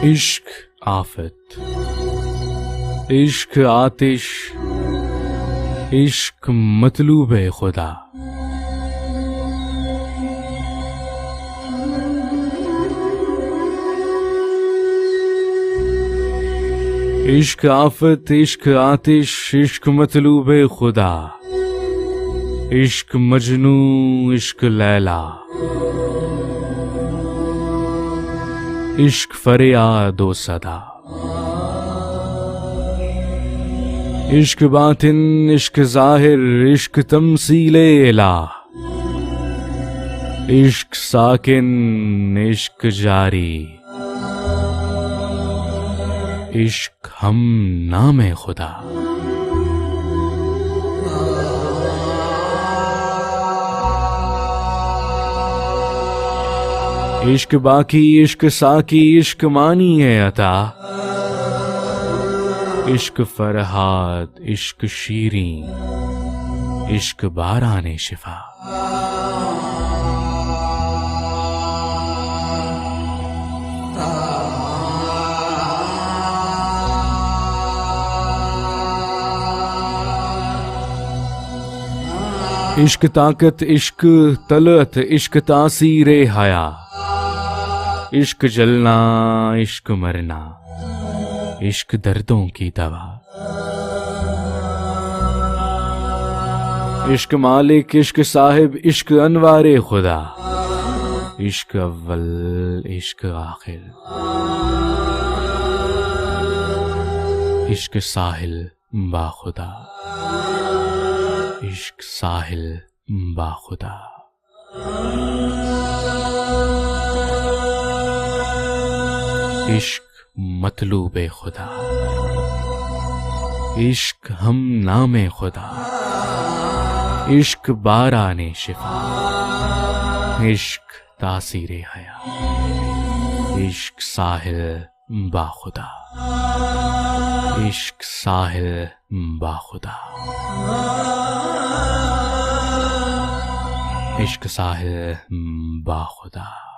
इश्क आफत, इश्क आतिश, इश्क मतलूब खुदा। इश्क आफत, इश्क आतिश, इश्क मतलूब खुदा। इश्क मजनू, इश्क लैला, इश्क फरियाद ओ सदा। इश्क बातिन, इश्क जाहिर, इश्क तमसीले इलाह। इश्क साकिन, इश्क जारी, इश्क हम नामे खुदा। इश्क बाकी, इश्क साकी, इश्क मानी है अता। इश्क फरहाद, इश्क शीरी, इश्क बाराने शिफा। इश्क ताकत, इश्क तलत, इश्क तासीरे हया। इश्क जलना, इश्क मरना, इश्क दर्दों की दवा। इश्क मालिक, इश्क साहिब, इश्क अनवारे खुदा। इश्क अव्वल, इश्क आखिर, इश्क साहिल बाखुदा। इश्क साहिल बाखुदा। इश्क मतलूबे खुदा। इश्क हम नामे खुदा। इश्क बाराने शिफा। इश्क तासीरे हया। इश्क साहिल बाखुदा। इश्क साहिल बाखुदा। इश्क साहिल बाखुदा।